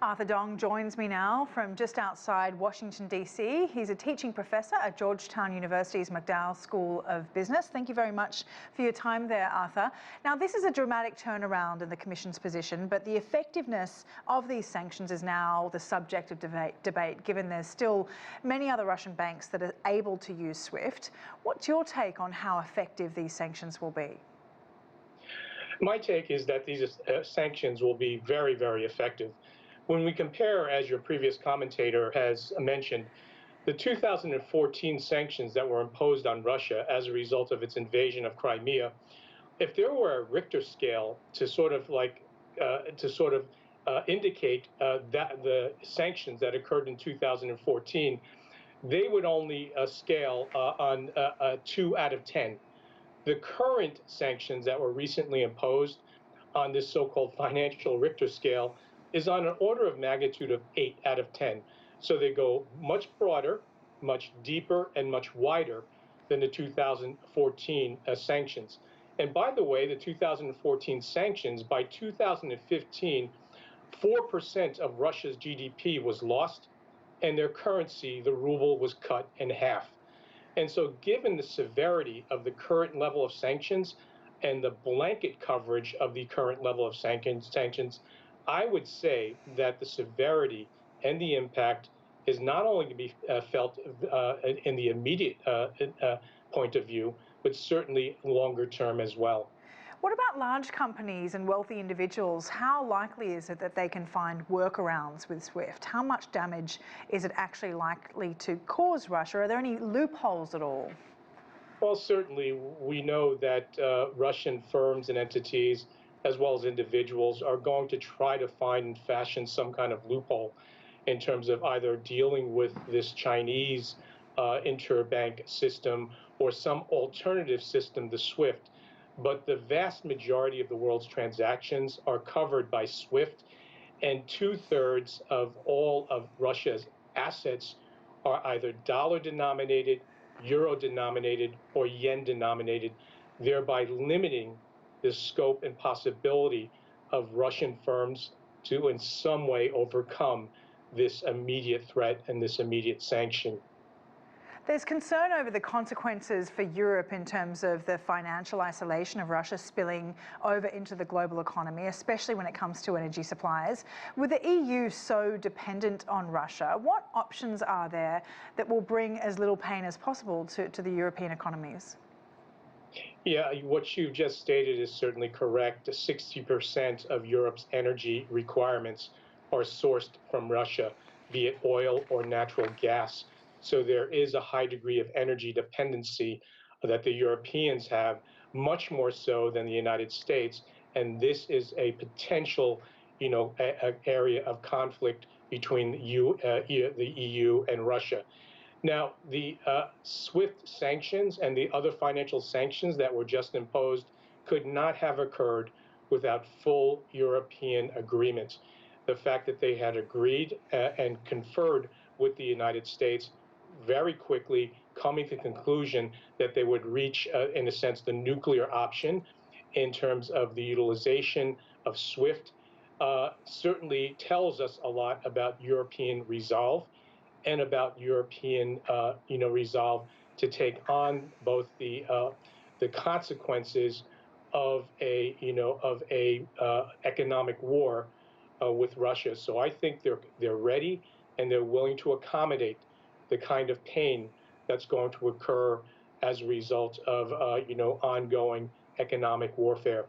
Arthur Dong joins me now from just outside Washington, D.C. He's a teaching professor at Georgetown University's McDonough School of Business. Thank you very much for your time there, Arthur. Now, this is a dramatic turnaround in the Commission's position, but the effectiveness of these sanctions is now the subject of debate, given there's still many other Russian banks that are able to use SWIFT. What's your take on how effective these sanctions will be? My take is that these sanctions will be very, very effective. When we compare, as your previous commentator has mentioned, the 2014 sanctions that were imposed on Russia as a result of its invasion of Crimea, if there were a Richter scale to indicate that the sanctions that occurred in 2014, they would only scale on 2 out of 10. The current sanctions that were recently imposed on this so-called financial Richter scale is on an order of magnitude of 8 out of 10. So they go much broader, much deeper, and much wider than the 2014 sanctions. And by the way, the 2014 sanctions, by 2015, 4% of Russia's GDP was lost, and their currency, the ruble, was cut in half. And so given the severity of the current level of sanctions and the blanket coverage of the current level of sanctions, I would say that the severity and the impact is not only to be felt in the immediate point of view, but certainly longer term as well. What about large companies and wealthy individuals? How likely is it that they can find workarounds with SWIFT? How much damage is it actually likely to cause Russia? Are there any loopholes at all? Well, certainly we know that Russian firms and entities, as well as individuals, are going to try to find and fashion some kind of loophole in terms of either dealing with this Chinese interbank system or some alternative system, the SWIFT. But the vast majority of the world's transactions are covered by SWIFT, and 2/3 of all of Russia's assets are either dollar-denominated, euro-denominated, or yen-denominated, thereby limiting the scope and possibility of Russian firms to in some way overcome this immediate threat and this immediate sanction. There's concern over the consequences for Europe in terms of the financial isolation of Russia spilling over into the global economy, especially when it comes to energy supplies. With the EU so dependent on Russia, what options are there that will bring as little pain as possible to the European economies? Yeah, what you've just stated is certainly correct. 60% of Europe's energy requirements are sourced from Russia, be it oil or natural gas. So there is a high degree of energy dependency that the Europeans have, much more so than the United States. And this is a potential, area of conflict between the EU and Russia. Now, the SWIFT sanctions and the other financial sanctions that were just imposed could not have occurred without full European agreement. The fact that they had agreed and conferred with the United States very quickly, coming to the conclusion that they would reach, in a sense, the nuclear option in terms of the utilization of SWIFT, certainly tells us a lot about European resolve and about European, resolve to take on both the consequences of a economic war with Russia. So I think they're ready and they're willing to accommodate the kind of pain that's going to occur as a result of ongoing economic warfare.